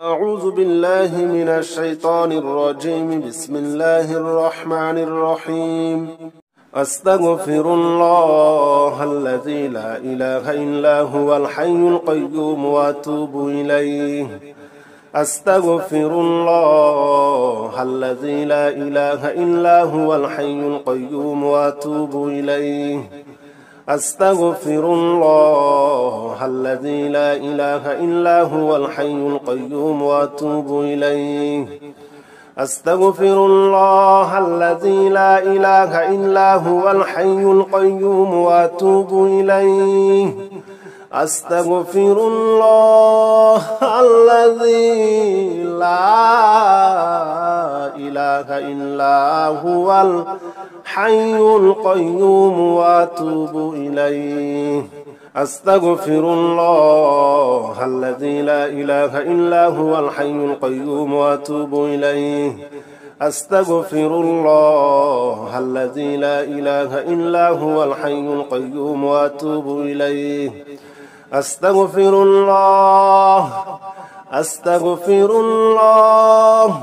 أعوذ بالله من الشيطان الرجيم. بسم الله الرحمن الرحيم. أستغفر الله الذي لا إله إلا هو الحي القيوم وأتوب إليه. أستغفر الله الذي لا إله إلا هو الحي القيوم وأتوب إليه. أستغفر الله الذي لا إله إلا هو الحي القيوم وأتوب إليه. أستغفر الله الذي لا إله إلا هو الحي القيوم وأتوب إليه. أستغفر الله الذي لا إله إلا هو الحي القيوم وأتوب إليه. أستغفر الله الذي لا إله إلا هو الحي القيوم وأتوب إليه. أستغفر الله الذي لا إله إلا هو الحي القيوم وأتوب إليه. أستغفر الله أستغفر الله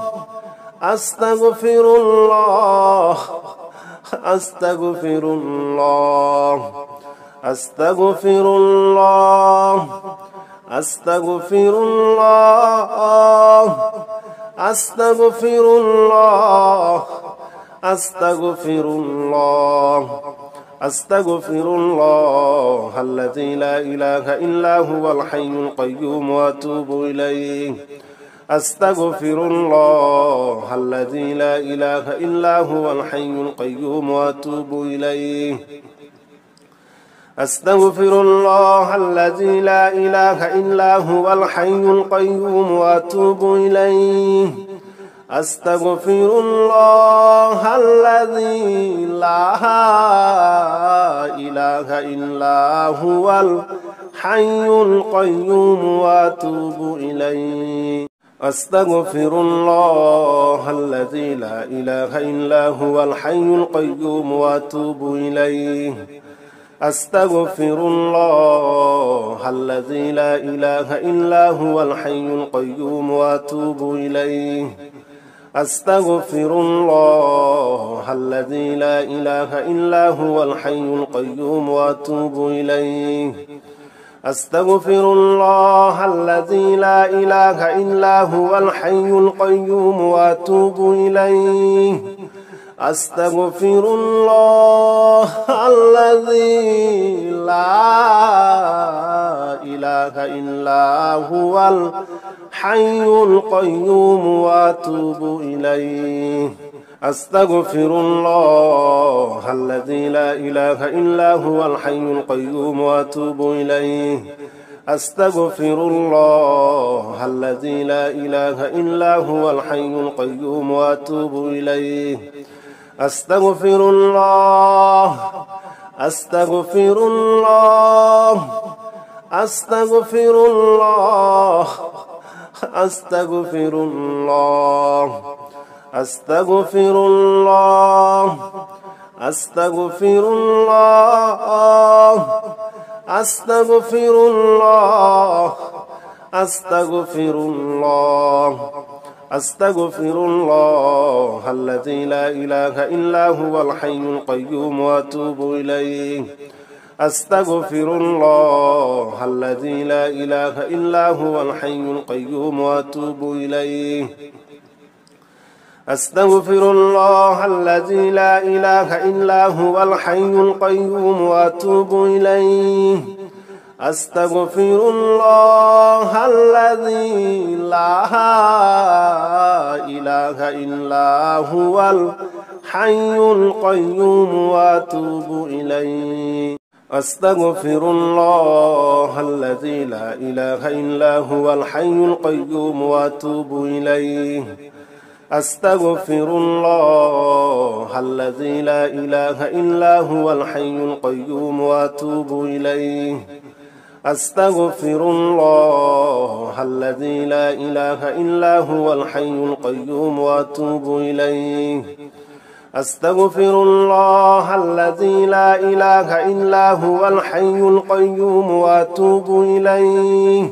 أستغفر الله أستغفر الله أستغفر الله أستغفر الله أستغفر الله أستغفر الله أستغفر الله الذي لا إله إلا هو الحي القيوم وأتوب إليه. أستغفر الله الذي لا إله إلا هو الحي القيوم وأتوب إليه. أستغفر الله الذي لا إله إلا هو الحي القيوم وأتوب إليه. أستغفر الله الذي لا إله إلا هو الحي القيوم وأتوب إليه. أستغفر الله الذي لا إله إلا هو الحي القيوم وأتوب إليه. أستغفر الله الذي لا إله إلا هو الحي القيوم وأتوب إليه. أستغفر الله الذي لا إله إلا هو الحي القيوم وأتوب إليه. أستغفر الله الذي لا إله إلا هو الحي القيوم وأتوب إليه. أستغفر الله الذي لا إله إلا هو الحي القيوم وأتوب إليه. أستغفر الله الذي لا إله إلا هو الحي القيوم وأتوب إليه. أستغفر الله الذي لا إله إلا هو الحي القيوم وأتوب إليه. أستغفر الله أستغفر الله أستغفر الله أستغفر الله أستغفر الله أستغفر الله أستغفر الله أستغفر الله أستغفر الله الذي لا إله إلا هو الحي القيوم وأتوب إليه. أستغفر الله الذي لا إله إلا هو الحي القيوم وأتوب إليه. أستغفر الله الذي لا إله إلا هو الحي القيوم وأتوب إليه. أستغفر الله الذي لا إله إلا هو الحي القيوم وأتوب إليه. أستغفر الله الذي لا إله إلا هو الحي القيوم وأتوب إليه. أستغفر الله الذي لا إله إلا هو الحي القيوم وأتوب إليه. أستغفر الله الذي لا إله إلا هو الحي القيوم وأتوب إليه. أستغفر الله الذي لا إله إلا هو الحي القيوم وأتوب إليه.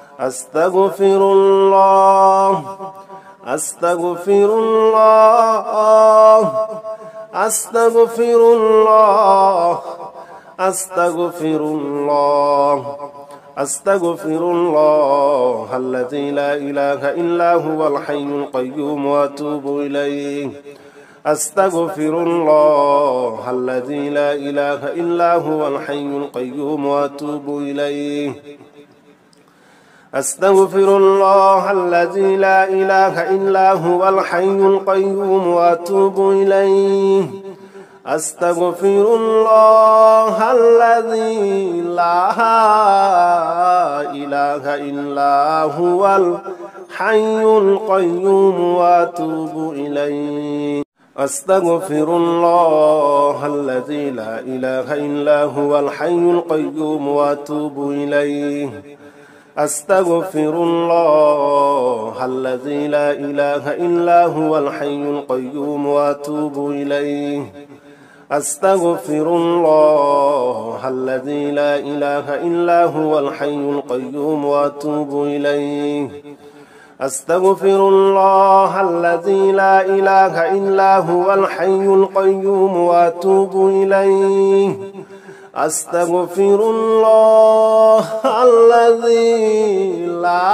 أستغفر الله أستغفر الله أستغفر الله أستغفر الله أستغفر الله الذي لا إله إلا هو الحي القيوم وأتوب إليه أستغفر الله الذي لا إله إلا هو الحي القيوم وأتوب إليه أستغفر الله الذي لا إله إلا هو الحي القيوم وأتوب إليه أستغفر الله الذي لا إله إلا هو الحي القيوم وأتوب إليه أستغفر الله الذي لا إله إلا هو الحي القيوم وأتوب إليه أستغفر الله الذي لا إله إلا هو الحي القيوم وأتوب إليه أستغفر الله الذي لا إله إلا هو الحي القيوم وأتوب إليه أستغفر الله الذي لا إله إلا هو الحي القيوم وأتوب إليه أستغفر الله الذي لا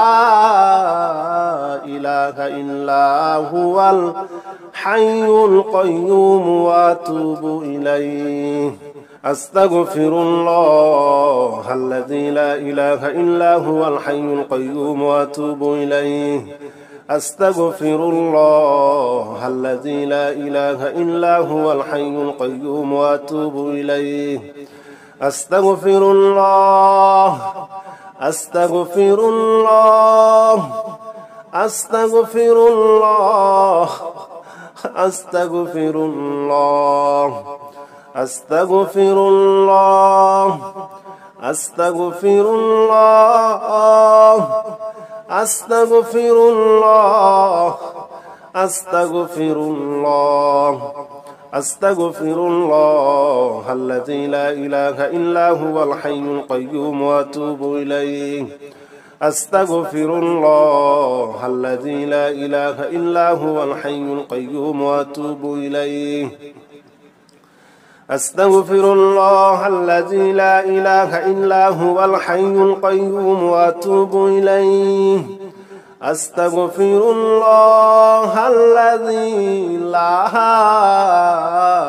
إله إلا هو الحي القيوم وأتوب إليه أستغفر الله الذي لا إله إلا هو الحي القيوم وأتوب إليه أستغفر الله الذي لا إله إلا هو الحي القيوم وأتوب إليه أستغفر الله أستغفر الله أستغفر الله أستغفر الله أستغفر الله أستغفر الله أستغفر الله أستغفر الله أستغفر الله الذي لا إله إلا هو الحي القيوم وأتوب إليه أستغفر الله الذي لا إله إلا هو الحي القيوم وأتوب إليه أستغفر الله الذي لا إله إلا هو الحي القيوم وأتوب إليه أستغفر الله الذي لا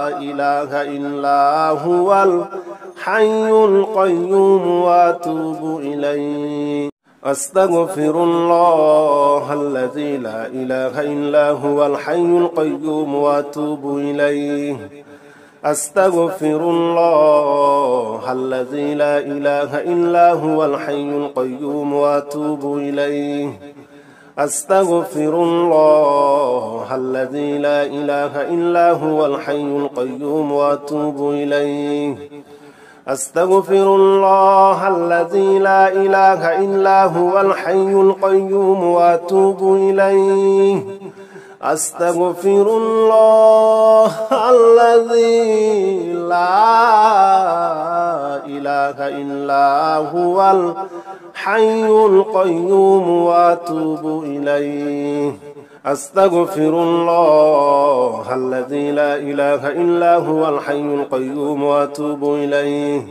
إله إلا هو الحي القيوم وأتوب إليه أستغفر الله الذي لا إله إلا هو الحي القيوم وأتوب إليه أستغفر الله الذي لا إله إلا هو الحي القيوم وأتوب إليه أستغفر الله الذي لا إله إلا هو الحي القيوم وأتوب إليه أستغفر الله الذي لا إله إلا هو الحي القيوم وأتوب إليه أستغفر الله الذي لا إله إلا هو الحي القيوم وأتوب إليه أستغفر الله الذي لا إله إلا هو الحي القيوم وأتوب إليه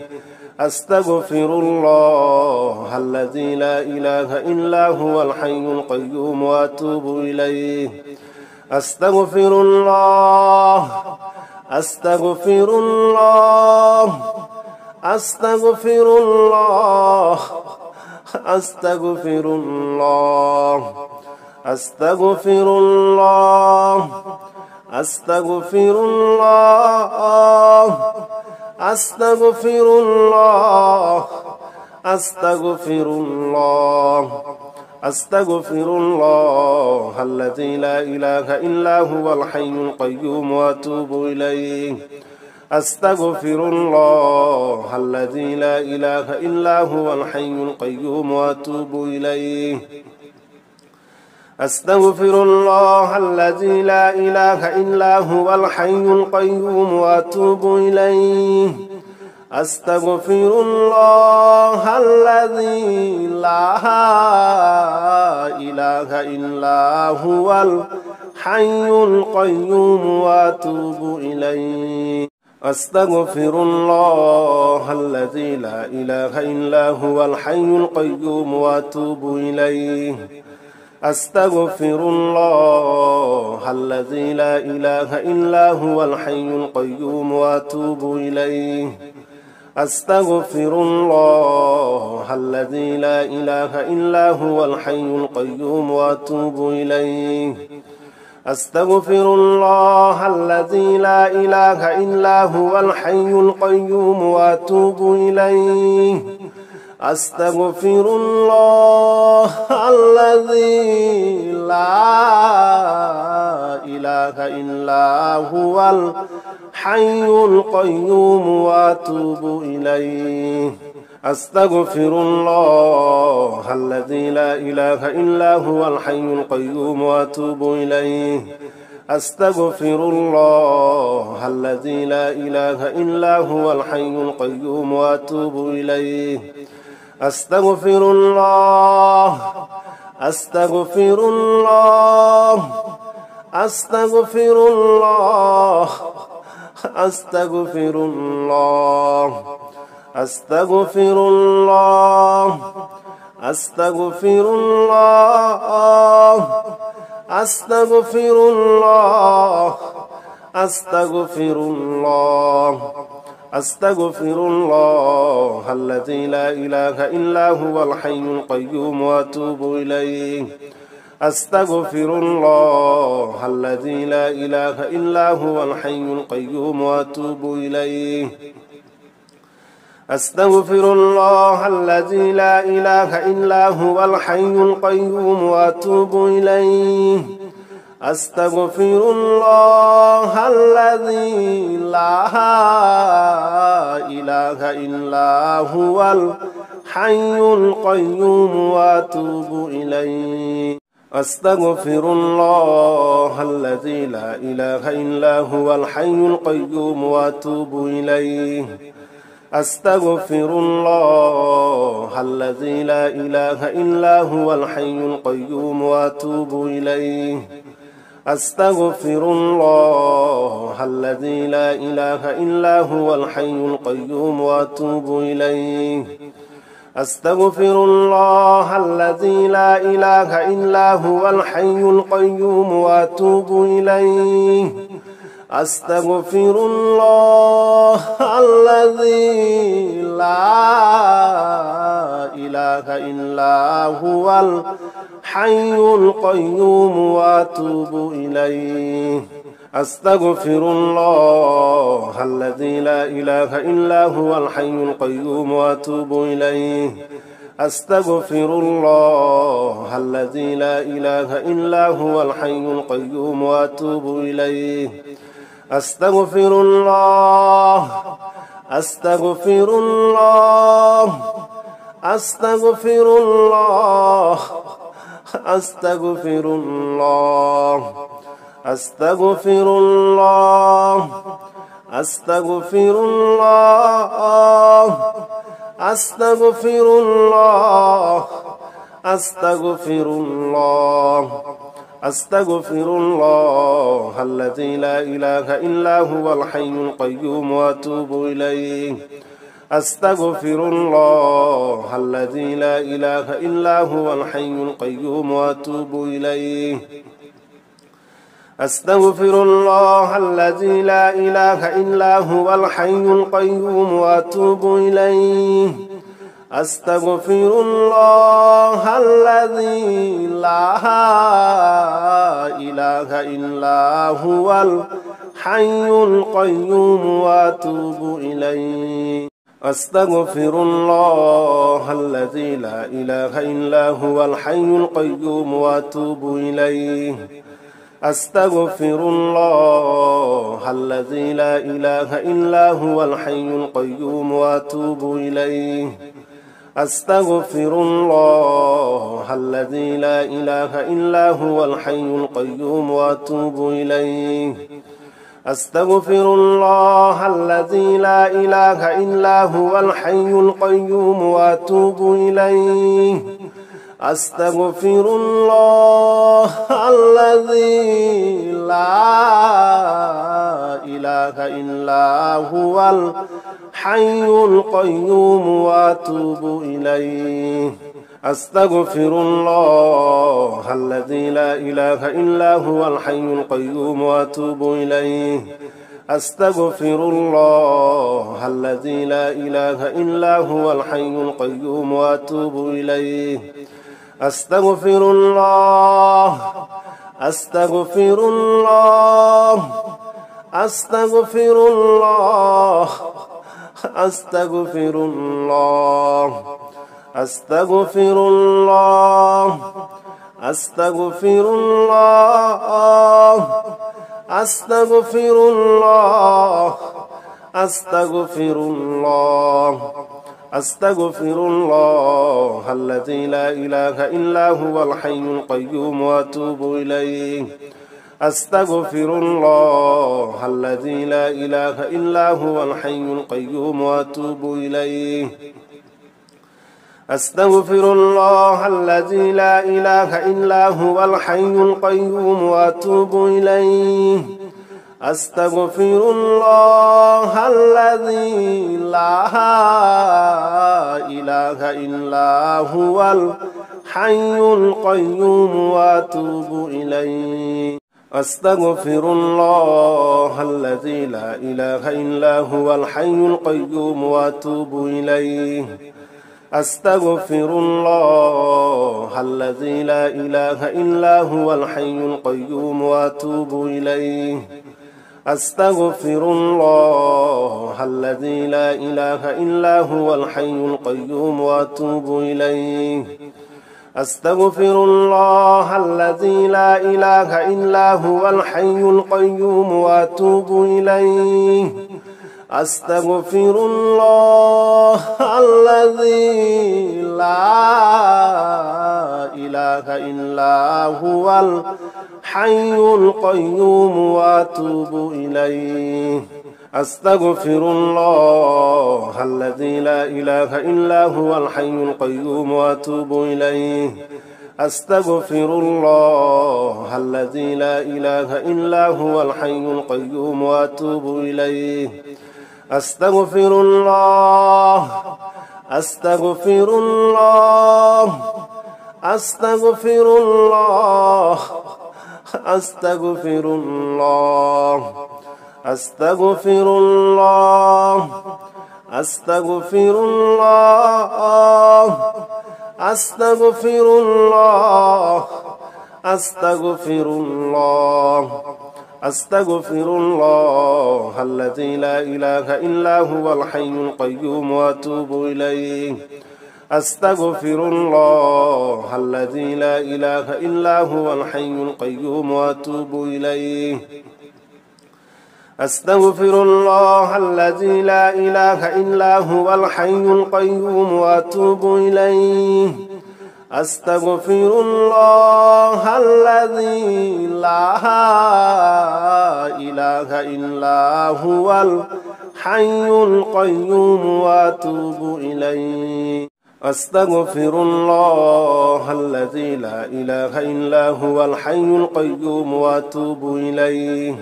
أستغفر الله الذي لا إله إلا هو الحي القيوم وأتوب إليه أستغفر الله أستغفر الله أستغفر الله أستغفر الله أستغفر الله أستغفر الله أستغفر الله أستغفر الله أستغفر الله الذي لا إله إلا هو الحي القيوم وأتوب إليه أستغفر الله الذي لا إله إلا هو الحي القيوم وأتوب إليه أستغفر الله الذي لا إله إلا هو الحي القيوم وأتوب إليه أستغفر الله الذي لا إله إلا هو الحي القيوم وأتوب إليه أستغفر الله الذي لا إله إلا هو الحي القيوم وأتوب إليه أستغفر الله الذي لا إله إلا هو الحي القيوم وأتوب إليه أستغفر الله الذي لا إله إلا هو الحي القيوم وأتوب إليه أستغفر الله الذي لا إله إلا هو الحي القيوم وأتوب إليه أستغفر الله الذي لا إله إلا هو الحي القيوم وأتوب إليه أستغفر الله الذي لا إله إلا هو الحي القيوم وأتوب إليه أستغفر الله الذي لا إله إلا هو الحي القيوم وأتوب إليه أستغفر الله أستغفر الله أستغفر الله أستغفر الله أستغفر الله أستغفر الله أستغفر الله أستغفر الله أستغفر الله الذي لا إله إلا هو الحي القيوم وأتوب إليه أستغفر الله الذي لا إله إلا هو الحي القيوم وأتوب إليه أستغفر الله الذي لا إله إلا هو الحي القيوم وأتوب إليه أستغفر الله الذي لا إله إلا هو الحي القيوم وأتوب إليه أستغفر الله الذي لا إله إلا هو الحي القيوم وأتوب إليه أستغفر الله الذي لا إله إلا هو الحي القيوم وأتوب إليه أستغفر الله الذي لا إله إلا هو الحي القيوم وأتوب إليه أستغفر الله الذي لا إله إلا هو الحي القيوم وأتوب إليه أستغفر الله الذي لا إله إلا هو الحي القيوم وأتوب إليه أستغفر الله الذي لا إله إلا هو الحي القيوم وأتوب إليه أستغفر الله الذي لا إله إلا هو الحي القيوم وأتوب إليه أستغفر الله أستغفر الله أستغفر الله أستغفر الله أستغفر الله أستغفر الله أستغفر الله أستغفر الله أستغفر الله الذي لا إله إلا هو الحي القيوم وأتوب إليه أستغفر الله الذي لا إله إلا هو الحي القيوم وأتوب إليه أستغفر الله الذي لا إله إلا هو الحي القيوم وأتوب إليه أستغفر الله الذي لا إله إلا هو الحي القيوم وأتوب إليه أستغفر الله الذي لا إله إلا هو الحي القيوم وأتوب إليه أستغفر الله الذي لا إله إلا هو الحي القيوم وأتوب إليه أستغفر الله الذي لا إله إلا هو الحي القيوم وأتوب إليه أستغفر الله الذي لا إله إلا هو الحي القيوم وأتوب إليه أستغفر الله الذي لا إله إلا هو الحي القيوم وأتوب إليه أستغفر الله الذي لا إله إلا هو الحي القيوم وأتوب إليه أستغفر الله الذي لا إله إلا هو الحي القيوم وأتوب إليه أستغفر الله أستغفر الله أستغفر الله أستغفر الله أستغفر الله أستغفر الله أستغفر الله أستغفر الله أستغفر الله الذي لا إله إلا هو الحي القيوم وأتوب إليه أستغفر الله الذي لا إله إلا هو الحي القيوم وأتوب إليه أستغفر الله الذي لا إله إلا هو الحي القيوم وأتوب إليه أستغفر الله الذي لا إله إلا هو الحي القيوم وأتوب إليه أستغفر الله الذي لا إله إلا هو الحي القيوم وأتوب إليه أستغفر الله الذي لا إله إلا هو الحي القيوم وأتوب إليه أستغفر الله الذي لا إله إلا هو الحي القيوم وأتوب إليه أستغفر الله الذي لا إله إلا هو الحي القيوم وأتوب إليه أستغفر الله الذي لا إله إلا هو الحي القيوم وأتوب إليه أستغفر الله الذي لا إله إلا هو الحي القيوم وأتوب إليه أستغفر الله الذي لا إله إلا هو الحي القيوم وأتوب إليه أستغفر الله أستغفر الله أستغفر الله أستغفر الله أستغفر الله أستغفر الله أستغفر الله أستغفر الله أستغفر الله الذي لا إله إلا هو الحي القيوم وأتوب إليه أستغفر الله الذي لا إله إلا هو الحي القيوم وأتوب إليه أستغفر الله الذي لا إله إلا هو الحي القيوم وأتوب إليه أستغفر الله الذي لا إله إلا هو الحي القيوم وأتوب إليه أستغفر الله الذي لا إله إلا هو الحي القيوم وأتوب إليه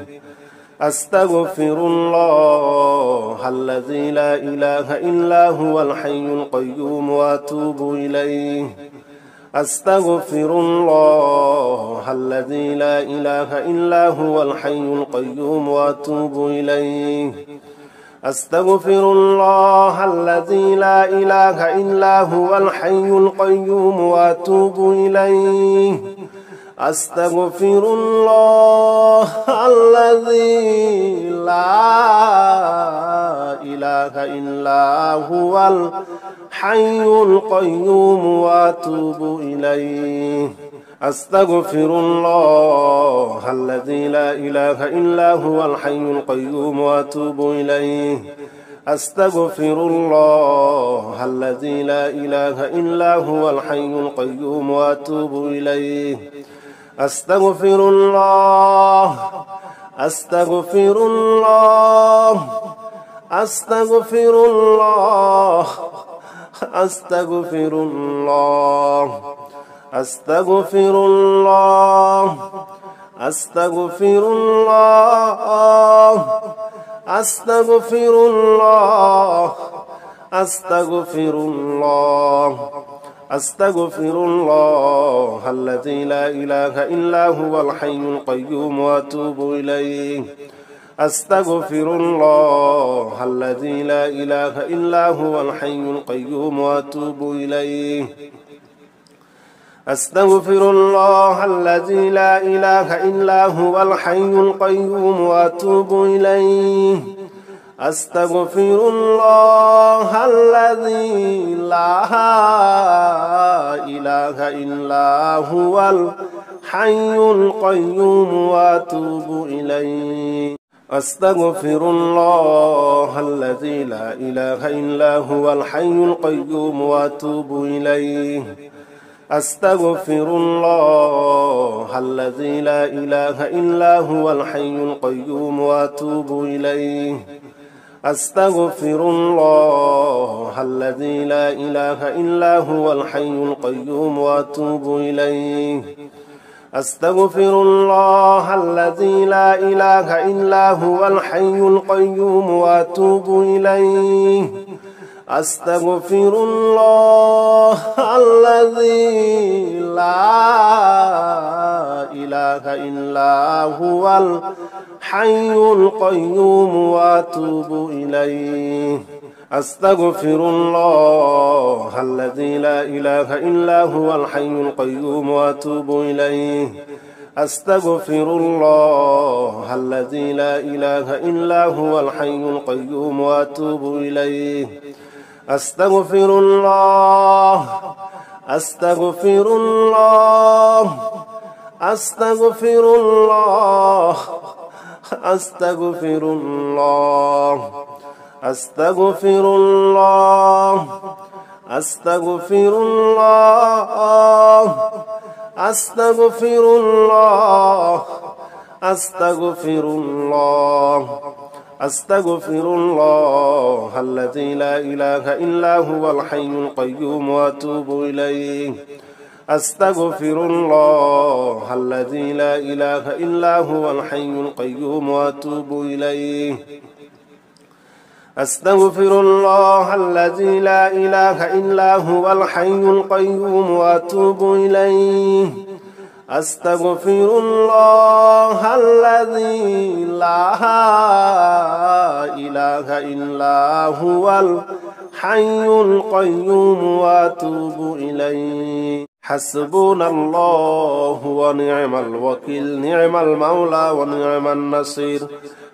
أستغفر الله الذي لا إله إلا هو الحي القيوم وأتوب إليه أستغفر الله الذي لا إله إلا هو الحي القيوم وأتوب إليه أستغفر الله الذي لا إله إلا هو الحي القيوم وأتوب إليه أستغفر الله الذي لا إله إلا هو الحي القيوم وأتوب إليه أستغفر الله الذي لا إله إلا هو الحي القيوم وأتوب إليه أستغفر الله الذي لا إله إلا هو الحي القيوم وأتوب إليه أستغفر الله أستغفر الله أستغفر الله أستغفر الله أستغفر الله أستغفر الله أستغفر الله أستغفر الله أستغفر الله الذي لا إله إلا هو الحي القيوم وأتوب إليه أستغفر الله الذي لا إله إلا هو الحي القيوم وأتوب إليه أستغفر الله الذي لا إله إلا هو الحي القيوم وأتوب إليه أستغفر الله الذي لا إله إلا هو الحي القيوم وأتوب إليه أستغفر الله الذي لا إله إلا هو الحي القيوم وأتوب إليه أستغفر الله الذي لا إله إلا هو الحي القيوم وأتوب إليه أستغفر الله الذي لا إله إلا هو الحي القيوم وأتوب إليه أستغفر الله الذي لا إله إلا هو الحي القيوم وأتوب إليه أستغفر الله الذي لا إله إلا هو الحي القيوم وأتوب إليه أستغفر الله الذي لا إله إلا هو الحي القيوم وأتوب إليه أستغفر الله الذي لا إله إلا هو الحي القيوم وأتوب إليه أستغفر الله أستغفر الله أستغفر الله أستغفر الله أستغفر الله أستغفر الله أستغفر الله أستغفر الله أستغفر الله الذي لا إله إلا هو الحي القيوم وأتوب إليه أستغفر الله الذي لا إله إلا هو الحي القيوم وأتوب إليه أستغفر الله الذي لا إله إلا هو الحي القيوم وأتوب إليه أستغفر الله الذي لا إله إلا هو الحي القيوم وأتوب إليه حسبنا الله ونعم الوكيل نعم المولى ونعم النصير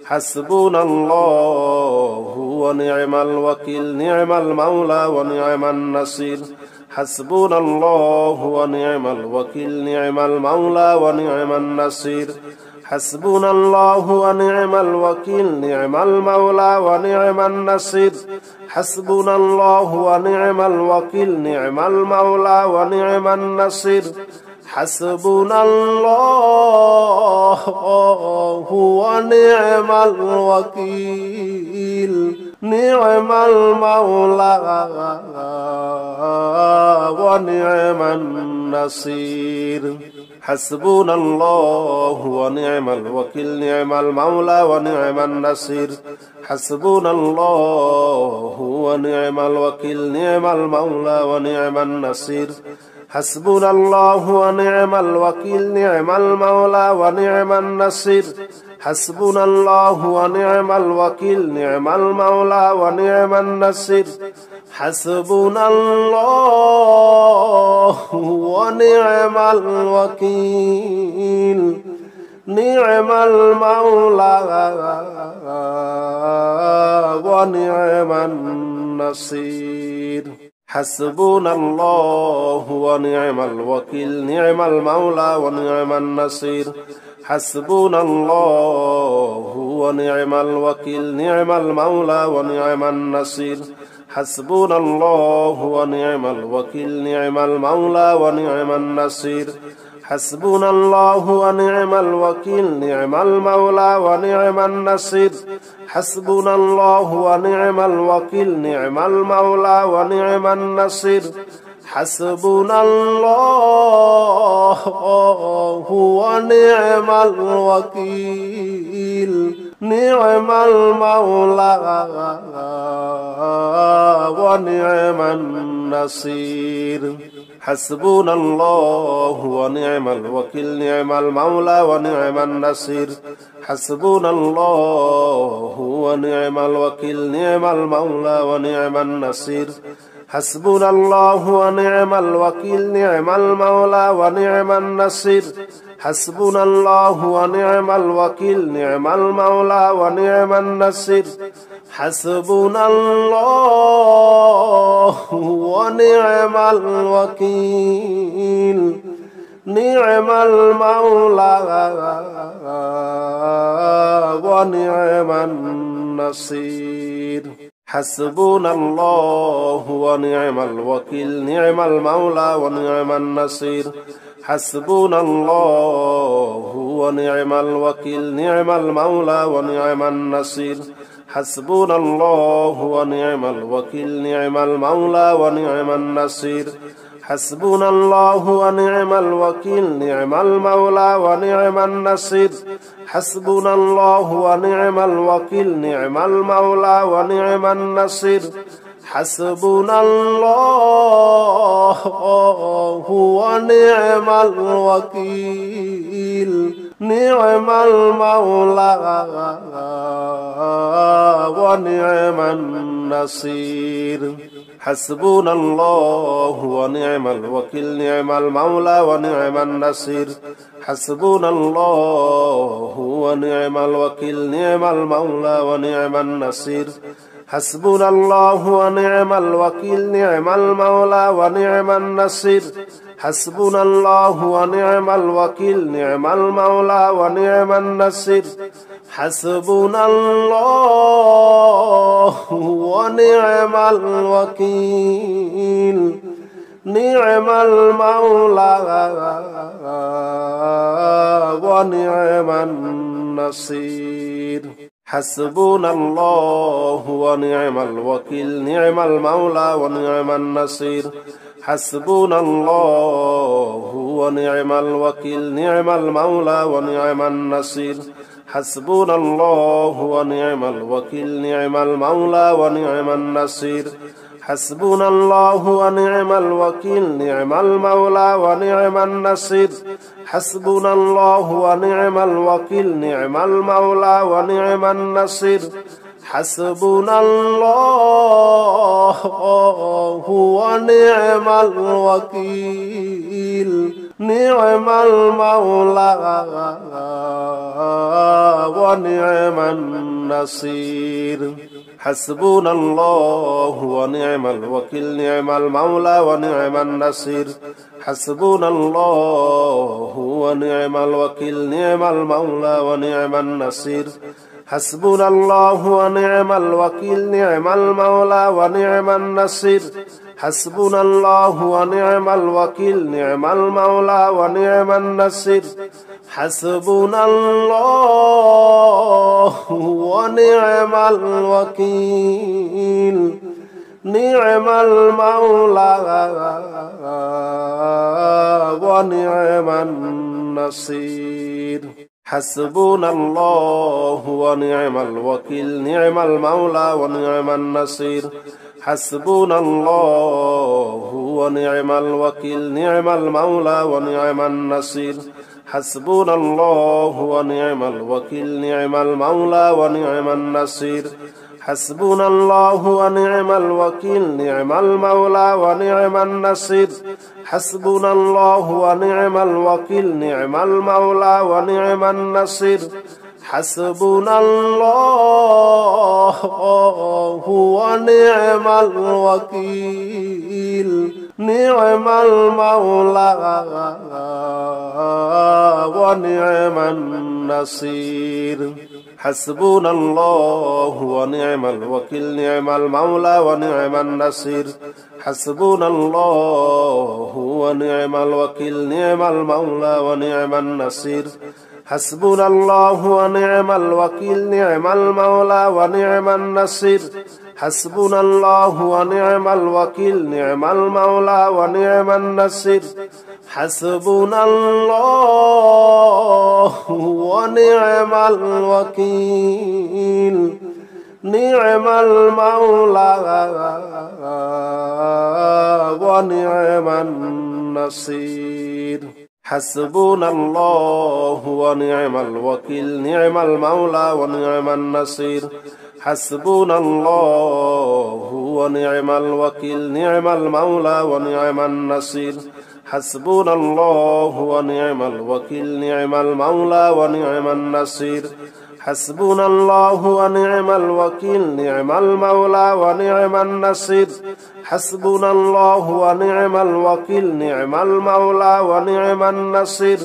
حسبنا الله ونعم الوكيل نعم المولى ونعم النصير حسبنا الله ونعم الوكيل نعم المولى ونعم النصير حسبنا الله ونعم الوكيل نعم المولى ونعم النصير حسبنا الله ونعم الوكيل نعم المولى ونعم النصير حسبنا الله ونعم الوكيل نعم المولى ونعم النصير حسبنا الله ونعم الوكيل نعم المولى ونعم النصير حسبنا الله ونعم الوكيل نعم المولى ونعم النصير حسبنا الله ونعم الوكيل نعم المولى ونعم النصير حسبنا الله ونعم الوكيل نعم المولى ونعم النصير حسبنا الله ونعم الوكيل نعم المولى ونعم النصير حسبنا الله ونعم الوكيل نعم المولى ونعم النصير حسبنا الله ونعم الوكيل نعم المولى ونعم النصير حسبنا الله ونعم الوكيل نعم المولى ونعم النصير حسبنا الله ونعم الوكيل نعم المولى ونعم النصير حسبنا الله ونعم الوكيل نعم المولى ونعم النصير حسبنا الله ونعم الوكيل نعم المولى ونعم النصير حسبنا الله ونعم الوكيل نعم المولى ونعم النصير حسبنا الله ونعم الوكيل نعم المولى ونعم النصير حسبنا الله ونعم الوكيل نعم المولى ونعم النصير حسبنا الله ونعم الوكيل نعم المولى ونعم النصير حسبنا الله ونعم الوكيل نعم المولى ونعم النصير حسبنا الله ونعم الوكيل نعم المولى ونعم النصير حسبنا الله ونعم الوكيل نعم المولى ونعم النصير حسبنا الله ونعم الوكيل نعم المولى ونعم النصير حسبنا الله ونعم الوكيل نعم المولى ونعم النصير حسبنا الله ونعم الوكيل نعم المولى ونعم النصير حسبنا الله ونعم الوكيل نعم المولى ونعم النصير حسبنا الله ونعم الوكيل نعم المولى ونعم النصير حسبنا الله ونعم الوكيل نعم المولى ونعم النصير حسبنا الله ونعم الوكيل نعم المولى ونعم النصير حسبنا الله ونعم الوكيل نعم المولى ونعم النصير حسبنا الله ونعم الوكيل نعم المولى ونعم النصير حسبنا الله ونعم الوكيل نعم المولى ونعم النصير حسبنا الله ونعم الوكيل نعم المولى ونعم النصير حسبنا الله ونعم الوكيل نعم المولى ونعم النصير حسبنا الله ونعم الوكيل نعم المولى ونعم النصير حسبنا الله ونعم الوكيل نعم المولى ونعم النصير حسبنا الله ونعم الوكيل نعم المولى ونعم النصير حسبنا الله ونعم الوكيل نعم المولى ونعم النصير حسبنا الله ونعم الوكيل نعم المولى ونعم النصير حسبنا الله ونعم الوكيل نعم المولى ونعم النصير حسبنا الله ونعم الوكيل نعم المولى ونعم النصير حسبنا الله ونعم الوكيل نعم المولى ونعم النصير حسبنا الله ونعم الوكيل نعم المولى ونعم النصير حسبنا الله ونعم الوكيل نعم المولى ونعم النصير حسبنا الله ونعم الوكيل نعم المولى ونعم النصير حسبنا الله ونعم الوكيل نعم المولى ونعم النصير حسبنا الله ونعم الوكيل نعم المولى ونعم النصير حسبنا الله ونعم الوكيل نعم المولى ونعم النصير حسبنا الله ونعم الوكيل نعم المولى ونعم النصير حسبنا الله ونعم الوكيل نعم المولى ونعم النصير حسبنا الله ونعم الوكيل نعم المولى ونعم النصير حسبنا الله ونعم الوكيل نعم المولى ونعم النصير حسبنا الله ونعم الوكيل نعم المولى ونعم النصير حسبنا الله ونعم الوكيل نعم المولى ونعم النصير حسبنا الله ونعم الوكيل نعم المولى ونعم النصير حسبنا الله ونعم الوكيل نعم المولى ونعم النصير حسبنا الله ونعم الوكيل نعم المولى ونعم النصير حسبنا الله ونعم الوكيل نعم المولى ونعم النصير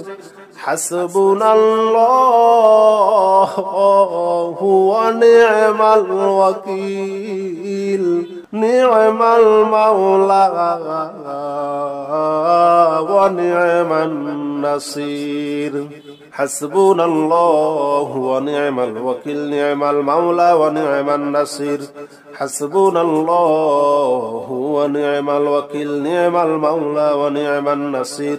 حسبنا الله ونعم الوكيل نعم المولى ونعم النصير حسبنا الله ونعم الوكيل نعم المولى ونعم النصير حسبنا الله ونعم الوكيل نعم المولى ونعم النصير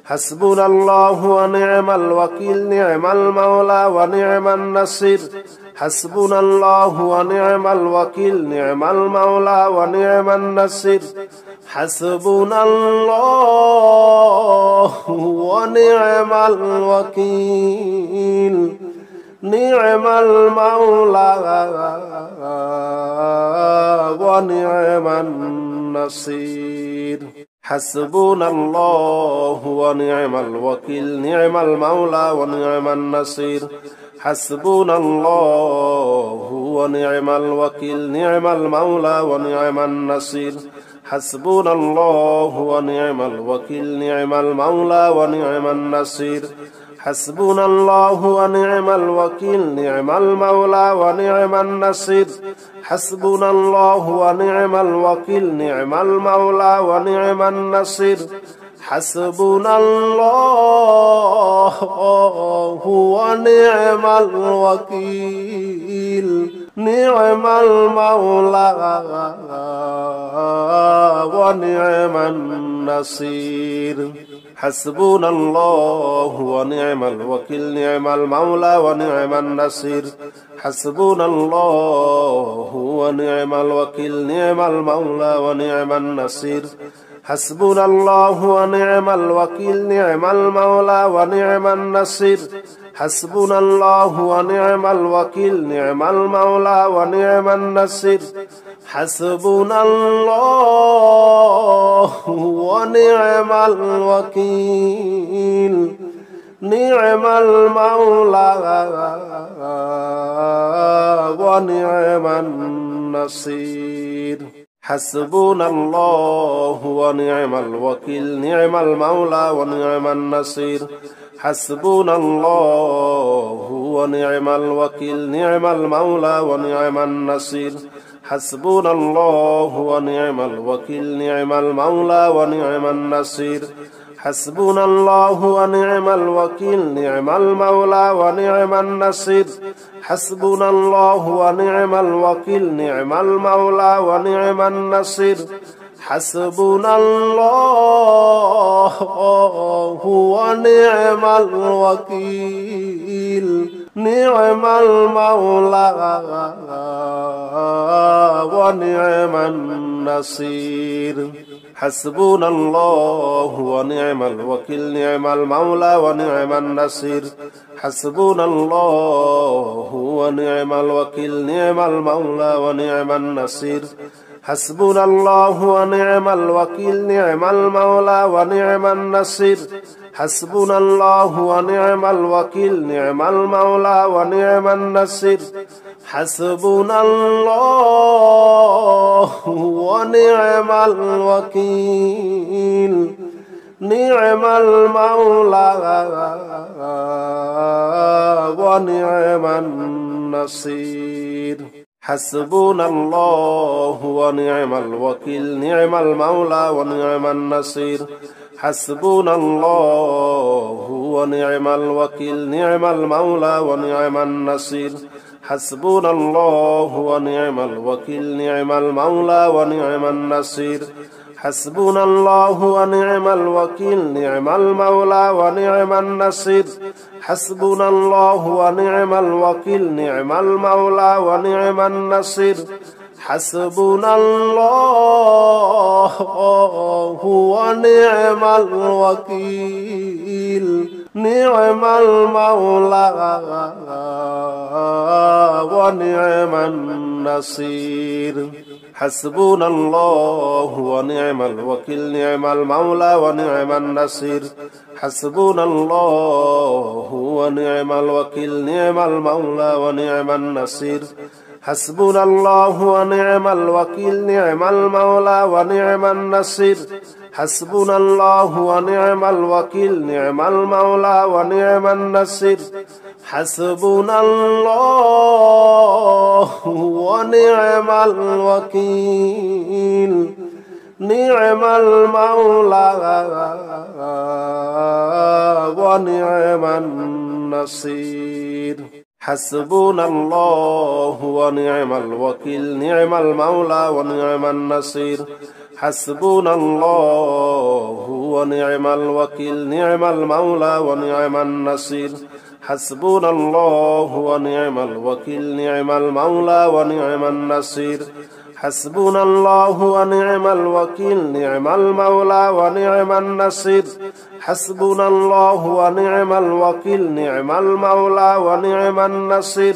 حسبنا الله ونعم الوكيل نعم المولى ونعم النصير حسبنا الله ونعم الوكيل نعم المولى ونعم النصير حسبنا الله ونعم الوكيل نعم المولى ونعم النصير حسبنا الله ونعم الوكيل نعم المولى ونعم النصير حسبنا الله ونعم الوكيل نعم المولى ونعم النصير حسبنا الله ونعم الوكيل نعم المولى ونعم النصير حسبنا الله ونعم الوكيل نعم المولى ونعم النصير حسبنا الله ونعم الوكيل نعم المولى ونعم النصير حسبنا الله ونعم الوكيل نعم المولى ونعم النصير حسبنا الله ونعم الوكيل نعم المولى ونعم النصير حسبنا الله ونعم الوكيل نعم المولى ونعم النصير حسبنا الله ونعم الوكيل نعم المولى ونعم النصير حسبنا الله ونعم الوكيل نعم المولى ونعم النصير حسبنا الله ونعم الوكيل نعم المولى ونعم النصير حسبنا الله ونعم الوكيل نعم المولى ونعم النصير حسبنا الله ونعم الوكيل نعم المولى ونعم النصير حسبنا الله ونعم الوكيل نعم المولى ونعم النصير حسبنا الله ونعم الوكيل نعم المولى ونعم النصير حسبنا الله ونعم الوكيل نعم المولى ونعم النصير حسبنا الله ونعم الوكيل نعم المولى ونعم النصير حسبنا الله ونعم الوكيل نعم المولى ونعم النصير حسبنا الله ونعم الوكيل نعم المولى ونعم النصير حسبنا الله ونعم الوكيل نعم المولى ونعم النصير حسبنا الله ونعم الوكيل نعم المولى ونعم النصير حسبنا الله ونعم الوكيل نعم المولى ونعم النصير حسبنا الله ونعم الوكيل نعم المولى ونعم النصير حسبنا الله ونعم الوكيل نعم المولى ونعم النصير حسبنا الله ونعم الوكيل نعم المولى ونعم النصير حسبنا الله ونعم الوكيل نعم المولى ونعم النصير حسبنا الله ونعم الوكيل نعم المولى ونعم النصير حسبنا الله ونعم الوكيل نعم المولى ونعم النصير حسبنا الله ونعم الوكيل نعم المولى ونعم النصير حسبنا الله ونعم الوكيل نعم المولى ونعم النصير حسبنا الله ونعم الوكيل نعم المولى ونعم النصير حسبنا الله ونعم الوكيل نعم المولى ونعم النصير حسبنا الله ونعم الوكيل نعم المولى ونعم النصير حسبنا الله ونعم الوكيل نعم المولى ونعم النصير حسبنا الله ونعم الوكيل نعم المولى ونعم النصير حسبنا الله ونعم الوكيل نعم المولى ونعم النصير حسبنا الله ونعم الوكيل نعم المولى ونعم النصير حسبنا الله ونعم الوكيل نعم المولى ونعم النصير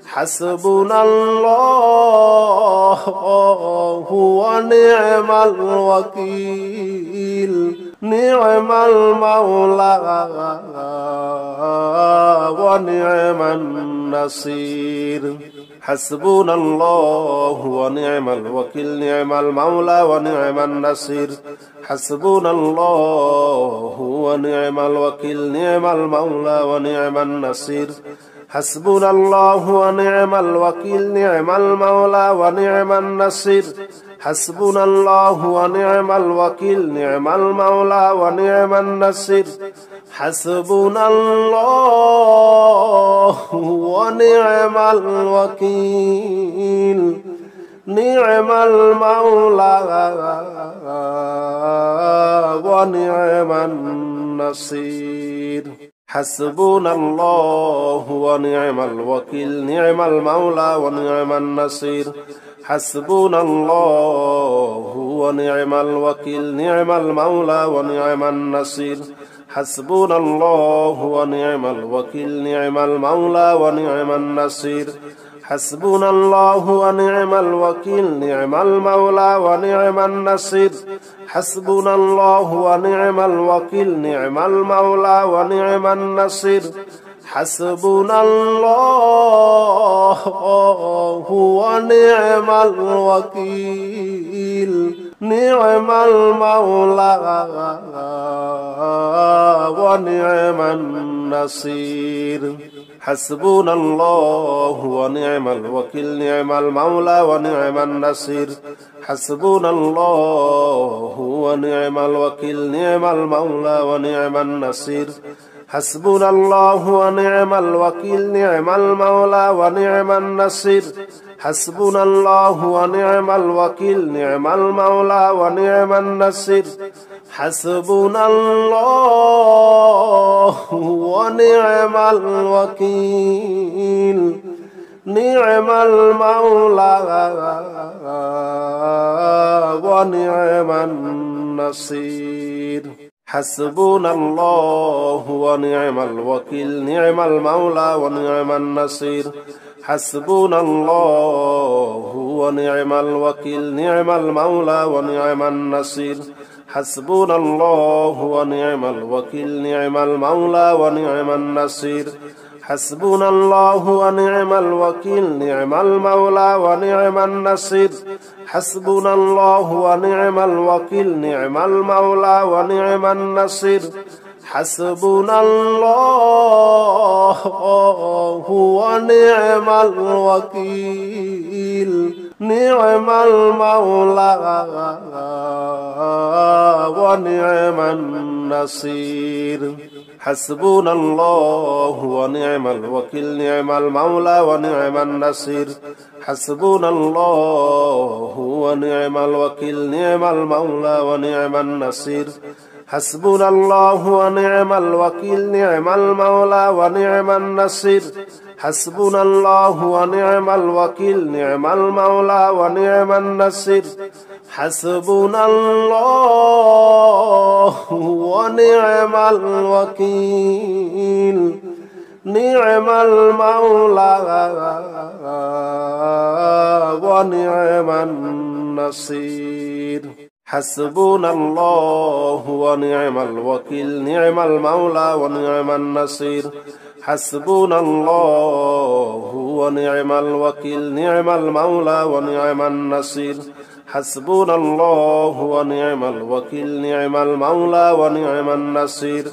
حسبنا الله ونعم الوكيل نعم المولى ونعم النصير حسبنا الله ونعم الوكيل نعم المولى ونعم النصير حسبنا الله ونعم الوكيل نعم المولى ونعم النصير حسبنا الله ونعم الوكيل نعم المولى ونعم النصير حسبنا الله ونعم الوكيل نعم المولى ونعم النصير حسبنا الله ونعم الوكيل نعم المولى ونعم النصير حسبنا الله ونعم الوكيل نعم المولى ونعم النصير حسبنا الله ونعم الوكيل نعم المولى ونعم النصير حسبنا الله ونعم الوكيل نعم المولى ونعم النصير حسبنا الله ونعم الوكيل نعم المولى ونعم النصير حسبنا الله ونعم الوكيل نعم المولى ونعم النصير حسبنا الله ونعم الوكيل نعم المولى ونعم النصير حسبنا الله ونعم الوكيل نعم المولى ونعم النصير حسبنا الله ونعم الوكيل نعم المولى ونعم النصير حسبنا الله ونعم الوكيل نعم المولى ونعم النصير حسبنا الله ونعم الوكيل نعم المولى ونعم النصير حسبنا الله ونعم الوكيل نعم المولى ونعم النصير حسبنا الله ونعم الوكيل نعم المولى ونعم النصير حسبنا الله ونعم الوكيل نعم المولى ونعم النصير حسبنا الله ونعم الوكيل نعم المولى ونعم النصير حسبنا الله ونعم الوكيل نعم المولى ونعم النصير حسبنا الله ونعم الوكيل نعم المولى ونعم النصير حسبنا الله ونعم الوكيل نعم المولى ونعم النصير حسبنا الله ونعم الوكيل نعم المولى ونعم النصير حسبنا الله ونعم الوكيل نعم المولى ونعم النصير حسبنا الله ونعم الوكيل نعم المولى ونعم النصير حسبنا الله ونعم الوكيل نعم المولى ونعم النصير حسبنا الله ونعم الوكيل نعم المولى ونعم النصير حسبنا الله ونعم الوكيل نعم المولى ونعم النصير حسبنا الله ونعم الوكيل نعم المولى ونعم النصير حسبنا الله ونعم الوكيل نعم المولى ونعم النصير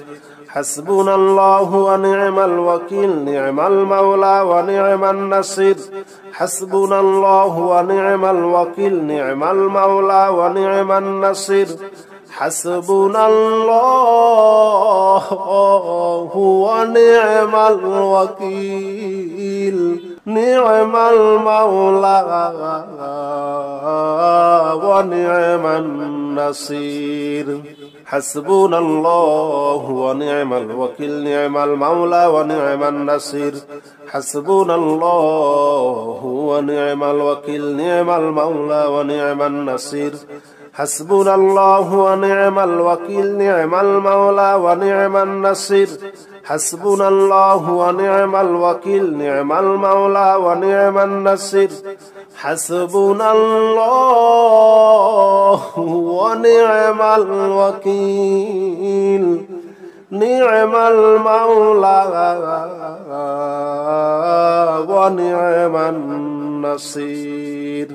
حسبنا الله ونعم الوكيل نعم المولى ونعم النصير حسبنا الله ونعم الوكيل نعم المولى ونعم النصير حسبنا الله ونعم الوكيل نعم المولى ونعم النصير حسبنا الله ونعم الوكيل نعم المولى ونعم النصير حسبنا الله ونعم الوكيل نعم المولى ونعم النصير حسبنا الله ونعم الوكيل نعم المولى ونعم النصير حسبنا الله ونعم الوكيل نعم المولى ونعم النصير حسبنا الله ونعم الوكيل نعم المولى ونعم النصير